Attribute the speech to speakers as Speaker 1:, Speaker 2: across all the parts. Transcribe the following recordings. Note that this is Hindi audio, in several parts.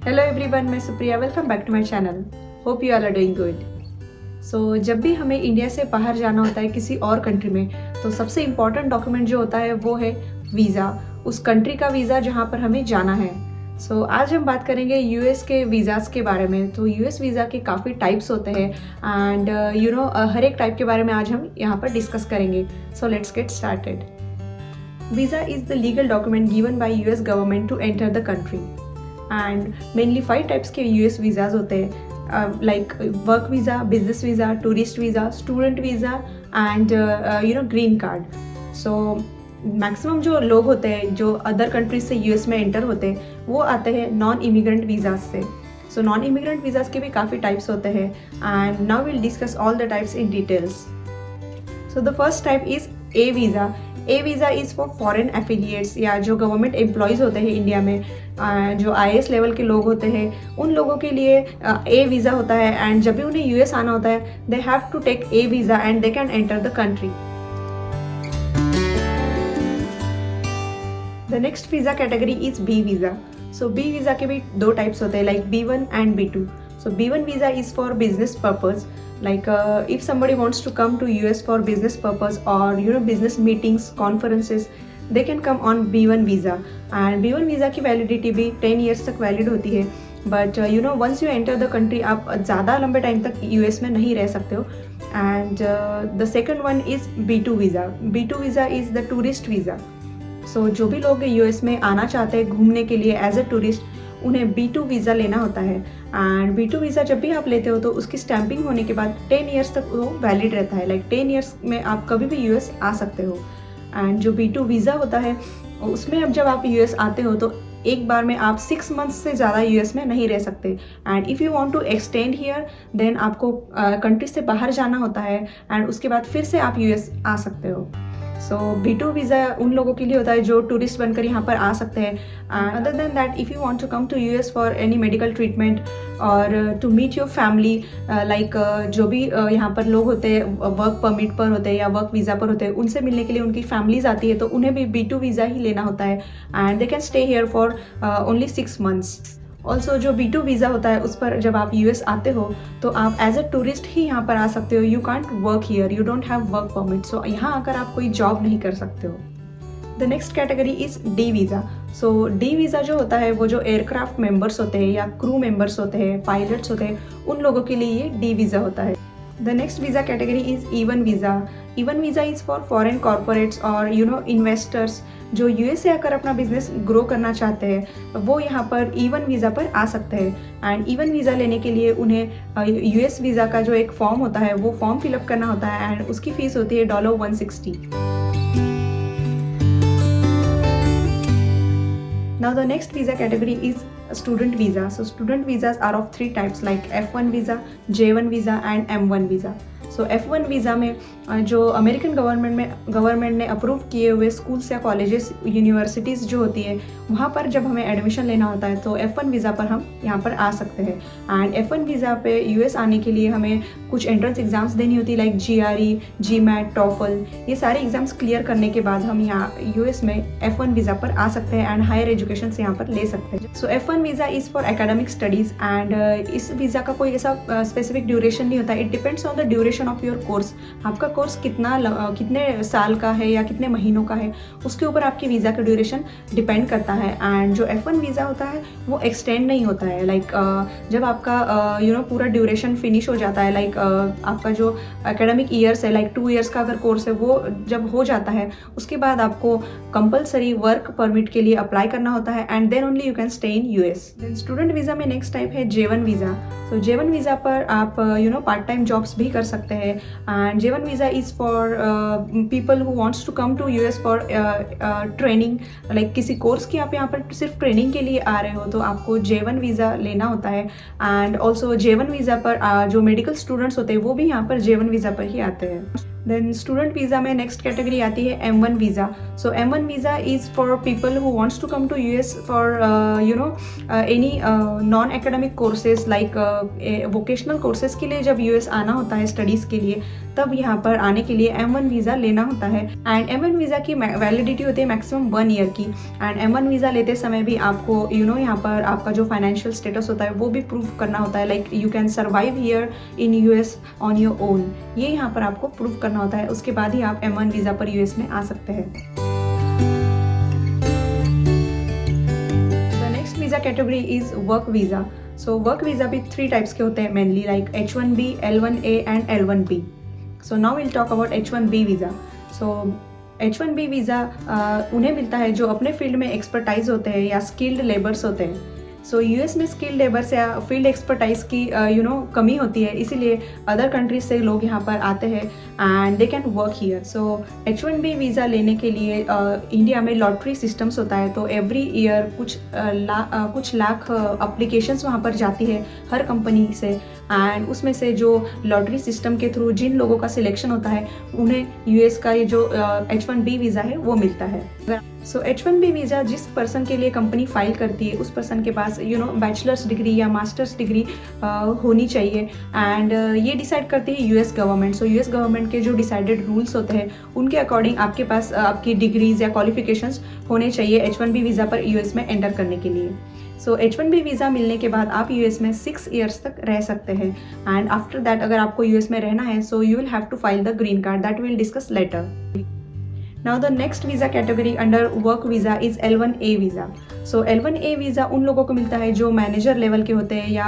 Speaker 1: हेलो एवरीवन, मैं Supriya. Welcome back to my channel. Hope you all are doing good. So जब भी हमें इंडिया से बाहर जाना होता है किसी और कंट्री में, तो सबसे इम्पॉर्टेंट डॉक्यूमेंट जो होता है वो है वीज़ा, उस कंट्री का वीज़ा जहाँ पर हमें जाना है। सो आज हम बात करेंगे यूएस के वीज़ाज़ के बारे में। तो यूएस वीज़ा के काफ़ी टाइप्स होते हैं एंड हर एक टाइप के बारे में आज हम यहाँ पर डिस्कस करेंगे। So let's get started. Visa is the legal document given by US government to enter the country. And mainly 5 types के US visas होते हैं, like work visa, business visa, tourist visa, student visa and green card. So maximum जो लोग होते हैं जो अदर कंट्रीज से यूएस में एंटर होते हैं वो आते हैं नॉन इमिग्रेंट वीज़ाज से। सो नॉन इमिग्रेंट वीज़ाज के भी काफ़ी टाइप्स होते हैं and now will discuss all the types in details. So the first type is a visa. A visa is for foreign affiliates या जो गवर्नमेंट एम्प्लॉयज़ होते हैं इंडिया में, जो आईएएस लेवल के लोग होते हैं उन लोगों के लिए ए वीज़ा होता है एंड जब भी उन्हें यूएस आना होता है they have to take a visa and they can enter the country. The next visa category is B visa. So B visa के भी 2 टाइप्स होते हैं, like B1 and B2। So B1 visa is for business purpose, like if somebody wants to come to US for business purpose or business meetings, conferences, they can come on B1 visa. And B1 visa की validity भी 10 years तक valid होती है, but once you enter the country आप ज़्यादा लंबे टाइम तक US में नहीं रह सकते हो। And the second one is B2 visa. B2 visa is the tourist visa. So जो भी लोग US में आना चाहते हैं घूमने के लिए एज अ टूरिस्ट, उन्हें B2 वीज़ा लेना होता है। एंड B2 वीज़ा जब भी आप लेते हो तो उसकी स्टैंपिंग होने के बाद 10 ईयर्स तक वो वैलिड रहता है, लाइक 10 ईयर्स में आप कभी भी यूएस आ सकते हो। एंड जो B2 वीज़ा होता है उसमें अब जब आप यूएस आते हो तो एक बार में आप 6 मंथ्स से ज़्यादा यूएस में नहीं रह सकते। And if you want to extend here then आपको कंट्री से बाहर जाना होता है एंड उसके बाद फिर से आप यूएस आ सकते हो। सो B2 वीज़ा उन लोगों के लिए होता है जो टूरिस्ट बनकर यहाँ पर आ सकते हैं। Other than that if you want to come to US for any medical treatment और to meet your family, like जो भी यहाँ पर लोग होते हैं वर्क परमिट पर होते हैं या वर्क वीज़ा पर होते हैं, उनसे मिलने के लिए उनकी फैमिलीज आती है तो उन्हें भी B2 वीज़ा ही लेना होता है and they can stay here for only 6 months. Also जो B2 वीज़ा होता है उस पर जब आप यूएस आते हो तो आप एज अ टूरिस्ट ही यहाँ पर आ सकते हो। You can't work here, you don't have work permit, so यहाँ आकर आप कोई जॉब नहीं कर सकते हो। The next category is D visa. So D visa जो होता है वो जो एयरक्राफ्ट मेंबर्स होते हैं या क्रू मेंबर्स होते हैं, पायलट्स होते हैं, उन लोगों के लिए ये डी वीज़ा होता है। The next visa category is E1 visa. E1 visa is for foreign corporates और इन्वेस्टर्स जो यूएस से आकर अपना बिजनेस ग्रो करना चाहते हैं वो यहाँ पर E1 वीज़ा पर आ सकते हैं। एंड E1 वीज़ा लेने के लिए उन्हें यूएस वीज़ा का जो एक फॉर्म होता है वो फॉर्म फिलअप करना होता है एंड उसकी फ़ीस होती है $160। Now the next visa category is student visa. So student visas are of 3 types, like F1 visa, J1 visa and M1 visa. So F1 visa में जो अमेरिकन गवर्नमेंट ने अप्रूव किए हुए स्कूल्स या कॉलेजेस यूनिवर्सिटीज़ जो होती है वहाँ पर जब हमें एडमिशन लेना होता है तो F1 वीज़ा पर हम यहाँ पर आ सकते हैं। एंड F1 वीज़ा पे यूएस आने के लिए हमें कुछ एंट्रेंस एग्ज़ाम्स देनी होती है, लाइक GRE, GMAT, TOEFL। ये सारे एग्ज़ाम्स क्लियर करने के बाद हम यहाँ यूएस में F1 वीज़ा पर आ सकते हैं एंड हायर एजुकेशन से यहाँ पर ले सकते हैं। सो F1 visa is for academic studies and इस वीज़ा का कोई ऐसा स्पेसिफिक ड्यूरेशन नहीं होता। It depends on the duration of your course. आपका कोर्स कितने साल का है या कितने महीनों का है उसके ऊपर आपकी वीज़ा का ड्यूरेशन डिपेंड करता है। एंड जो F1 वीज़ा होता है वो एक्सटेंड नहीं होता है, लाइक जब आपका पूरा ड्यूरेशन फिनिश हो जाता है, लाइक आपका जो एकेडमिक ईयर्स है, लाइक 2 ईयर्स का अगर कोर्स है वो जब हो जाता है उसके बाद आपको कंपलसरी वर्क परमिट के लिए अप्लाई करना होता है and then only you can stay in US. Then student visa में नेक्स्ट टाइप है J1 वीज़ा। सो J1 वीज़ा पर आप पार्ट टाइम जॉब्स भी कर सकते हैं and J1 visa is for people who wants to come to US for training, like किसी कोर्स की आप यहाँ पर सिर्फ ट्रेनिंग के लिए आ रहे हो तो आपको J1 वीज़ा लेना होता है। एंड ऑल्सो J1 वीज़ा पर जो मेडिकल स्टूडेंट्स होते हैं वो भी यहाँ पर J1 वीज़ा पर ही आते हैं। देन स्टूडेंट वीज़ा में नेक्स्ट कैटेगरी आती है M1 visa. So M1 visa is for people who wants to come to US for any non academic courses like vocational courses के लिए जब US आना होता है स्टडीज़ के लिए, तब यहाँ पर आने के लिए M1 वीज़ा लेना होता है. एंड M1 वीज़ा की वैलिडिटी होती है मैक्सिमम 1 ईयर की. एंड M1 वीज़ा लेते समय भी आपको यहाँ पर आपका जो फाइनेंशियल स्टेटस होता है वो भी प्रूव करना होता है. Like you can survive here in US on your own, ये यहाँ पर आपको प्रूव करना होता है. उसके बाद ही आप M1 वीज़ा पर US में आ सकते हैं. The next visa category is work visa. So work visa भी 3 टाइप्स के होते हैं mainly, like H1B, L1A and L1B. So now will talk about H1B visa. So H1B visa उन्हें मिलता है जो अपने फील्ड में एक्सपर्टाइज होते हैं या स्किल्ड लेबर्स होते हैं. सो US में स्किल्ड लेबर्स या फील्ड एक्सपर्टाइज की कमी होती है, इसीलिए अदर कंट्रीज से लोग यहाँ पर आते हैं and they can work here. So H1B visa लेने के लिए इंडिया में लॉटरी सिस्टम्स होता है. तो एवरी ईयर कुछ लाख अप्लीकेशंस वहाँ पर जाती है हर कंपनी से, एंड उसमें से जो लॉटरी सिस्टम के थ्रू जिन लोगों का सिलेक्शन होता है उन्हें US का ये जो H1B वीज़ा है वो मिलता है. सो H1B वीज़ा जिस पर्सन के लिए कंपनी फाइल करती है उस पर्सन के पास बैचलर्स डिग्री या मास्टर्स डिग्री होनी चाहिए. एंड ये डिसाइड करती है US गवर्नमेंट. सो US गवर्नमेंट के जो डिसाइडेड रूल्स होते हैं उनके अकॉर्डिंग आपके पास आपकी डिग्रीज या क्वालिफिकेशंस होने चाहिए H1B वीज़ा पर US में एंटर करने के लिए. सो H1B वीज़ा मिलने के बाद आप US में 6 ईयर्स तक रह सकते हैं. एंड आफ्टर दैट अगर आपको US में रहना है so you will have to file the green card, that will discuss later. Now the next visa category under work visa is L1A visa. So L1A visa उन लोगों को मिलता है जो मैनेजर लेवल के होते हैं या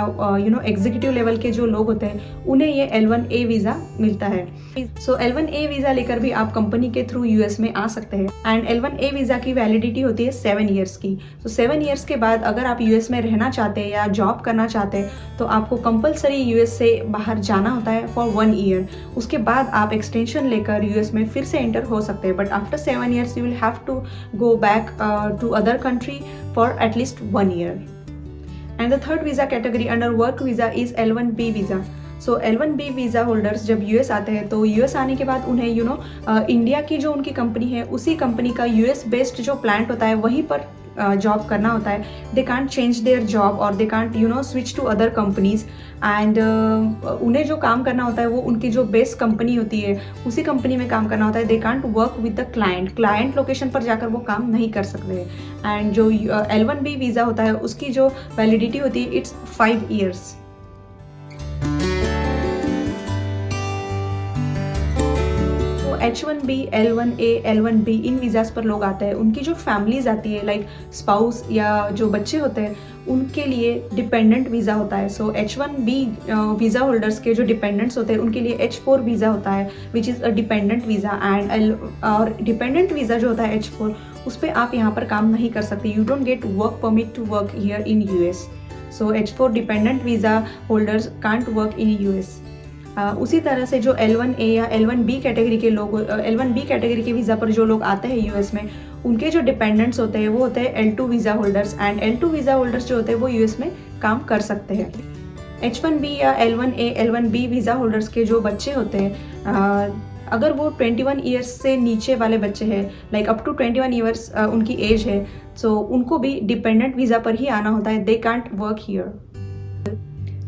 Speaker 1: एग्जीक्यूटिव लेवल के जो लोग होते हैं उन्हें ये L1A वीज़ा मिलता है. सो L1A वीज़ा लेकर भी आप कंपनी के थ्रू US में आ सकते हैं. एंड L1A वीज़ा की वैलिडिटी होती है 7 ईयर्स की. तो 7 ईयर्स के बाद अगर आप US में रहना चाहते हैं या जॉब करना चाहते हैं तो आपको कंपलसरी US से बाहर जाना होता है फॉर 1 ईयर. उसके बाद आप एक्सटेंशन लेकर US में फिर से एंटर हो सकते हैं. But after 7 years you will have to go back to other country for at least 1 year. And the third visa category under work visa is L1B visa. So L1B visa holders जब US आते हैं तो US आने के बाद उन्हें इंडिया की जो उनकी कंपनी है उसी कंपनी का US बेस्ड जो प्लांट होता है वहीं पर जॉब करना होता है. They can't change their job और they can't switch to other companies. And उन्हें जो काम करना होता है वो उनकी जो बेस्ट कंपनी होती है उसी कंपनी में काम करना होता है. They can't work with the client location पर जाकर वो काम नहीं कर सकते. एंड जो L1B वीज़ा होता है उसकी जो वैलिडिटी होती है it's 5 years. H1B, L1A, L1B in visas पर लोग आते हैं. उनकी जो फैमिलीज आती है लाइक स्पाउस या जो बच्चे होते हैं उनके लिए डिपेंडेंट वीज़ा होता है. सो H1B वीज़ा होल्डर्स के जो डिपेंडेंट्स होते हैं उनके लिए H4 वीज़ा होता है which is a dependent visa. And और डिपेंडेंट वीज़ा जो होता है H4 उस पर आप यहाँ पर काम नहीं कर सकते. You don't get work permit to work here in US. So H4 dependent visa holders can't work in US. उसी तरह से जो L1A या L1B कैटेगरी के लोग L1B कैटेगरी के वीज़ा पर जो लोग आते हैं US में उनके जो डिपेंडेंट्स होते हैं वो होते हैं L2 visa holders. And L2 visa holders जो होते हैं वो US में काम कर सकते हैं. H1B या L1A, L1B वीज़ा होल्डर्स के जो बच्चे होते हैं अगर वो 21 ईयर्स से नीचे वाले बच्चे हैं लाइक अप टू 21 ईयर्स उनकी एज है सो उनको भी डिपेंडेंट वीज़ा पर ही आना होता है. They can't work here.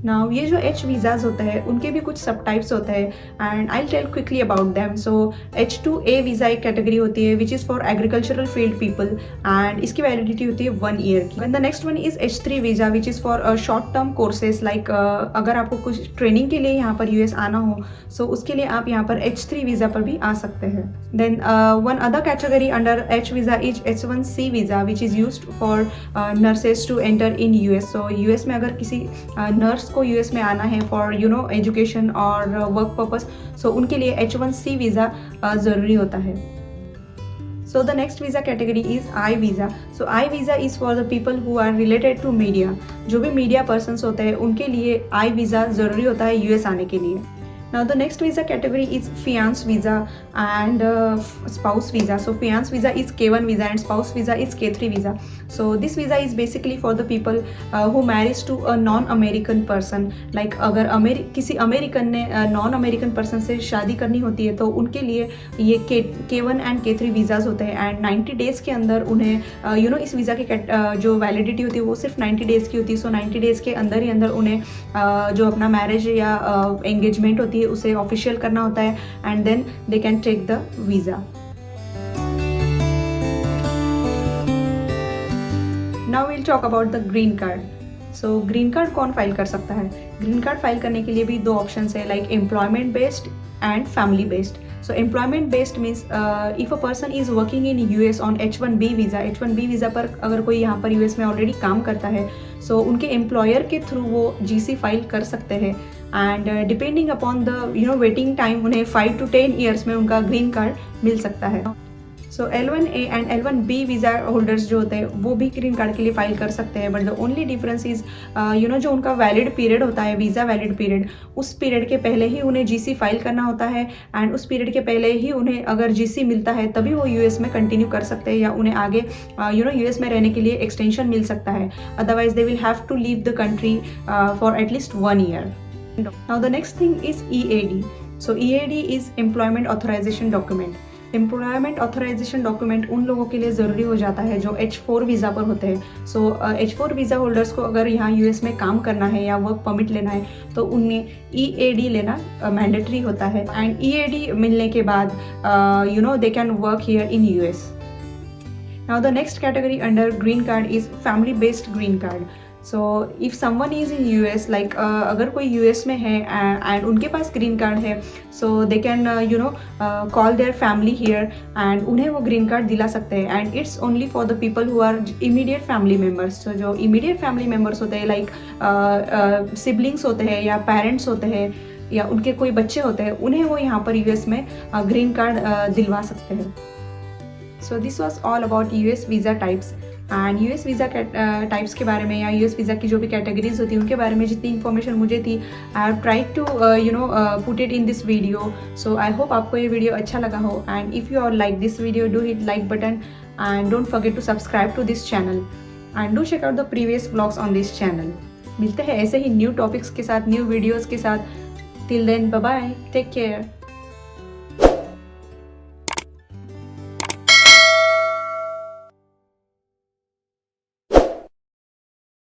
Speaker 1: Now ये जो H वीज़ाज होते हैं उनके भी कुछ सब टाइप्स होते हैं and I tell quickly about them. So H2A visa एक कैटेगरी होती है which is for agricultural field people and इसकी वैलिडिटी होती है 1 ईयर की. And the next one is H3 visa which is for short term courses like अगर आपको कुछ ट्रेनिंग के लिए यहाँ पर US आना हो सो उसके लिए आप यहाँ पर H3 वीज़ा पर भी आ सकते हैं. Then one other category under H visa is H1C visa which is used for nurses to enter in US. सो US में अगर किसी नर्स को US में आना है फॉर एजुकेशन और वर्क पर्पस सो उनके लिए H1C वीज़ा ज़रूरी होता है. So the next visa category is I visa. So I visa is for the people who are related to media. जो भी मीडिया पर्सन्स होते हैं उनके लिए I visa ज़रूरी होता है US आने के लिए. Now the next visa category is fiance visa and spouse visa. So fiance visa is K1 visa and spouse visa is K3 visa. So this visa is basically for the people who marries to a non-American person. Like अगर किसी अमेरिकन ने नॉन अमेरिकन पर्सन से शादी करनी होती है तो उनके लिए ये K1 एंड K3 वीज़ाज होते हैं एंड 90 डेज़ के अंदर उन्हें इस वीज़ा की जो वैलिडिटी होती है वो सिर्फ 90 डेज़ की होती है. सो 90 डेज़ के अंदर ही अंदर उन्हें जो अपना मैरिज या एंगेजमेंट होती है उसे ऑफिशियल करना होता है and then they can take the visa. Now will talk about the green card. So green card कौन फाइल कर सकता है? ग्रीन कार्ड फाइल करने के लिए भी दो ऑप्शंस है, like employment based and family based. So employment based means if a person is working in US on H1B visa, H1B visa पर अगर कोई यहाँ पर US में ऑलरेडी काम करता है so उनके एम्प्लॉयर के थ्रू वो GC फाइल कर सकते हैं and depending upon the waiting time उन्हें 5 to 10 years में उनका ग्रीन कार्ड मिल सकता है. सो L1A and L1B visa holders जो होते हैं वो भी ग्रीन कार्ड के लिए फाइल कर सकते हैं. But the only difference is जो उनका वैलिड पीरियड होता है, वीज़ा वैलिड पीरियड, उस पीरियड के पहले ही उन्हें GC फाइल करना होता है एंड उस पीरियड के पहले ही उन्हें अगर GC मिलता है तभी वो US में कंटिन्यू कर सकते हैं या उन्हें आगे US में रहने के लिए एक्सटेंशन मिल सकता है. Otherwise they will have to leave the country for at least 1 year. Now the next thing is EAD. So EAD is Employment Authorization Document. Employment authorization document उन लोगों के लिए ज़रूरी हो जाता है जो H4 वीज़ा पर होते हैं. सो H4 वीज़ा होल्डर्स को अगर यहाँ US में काम करना है या वर्क परमिट लेना है तो उन्हें EAD लेना मैंडेटरी होता है एंड EAD मिलने के बाद they can work here in US. Now the next category under green card is family based green card. So if someone is in US, like अगर कोई US में है एंड उनके पास ग्रीन कार्ड है so they can call their family here and उन्हें वो ग्रीन कार्ड दिला सकते हैं and it's only for the people who are immediate family members. तो जो इमीडिएट फैमिली मेम्बर्स होते हैं लाइक सिबलिंग्स होते हैं या पेरेंट्स होते हैं या उनके कोई बच्चे होते हैं उन्हें वो यहाँ पर US में ग्रीन कार्ड दिलवा सकते हैं. So this was all about US visa types and US visa types के बारे में या US वीज़ा की जो भी कैटेगरीज होती है उनके बारे में जितनी इन्फॉर्मेशन मुझे थी I have tried to put it in this video. So I hope आपको ये वीडियो अच्छा लगा हो and if you are like this video do hit like button and don't forget to subscribe to this channel and do check out the previous vlogs on this channel. मिलते हैं ऐसे ही न्यू टॉपिक्स के साथ, न्यू वीडियोज़ के साथ. Till then bye bye, take care.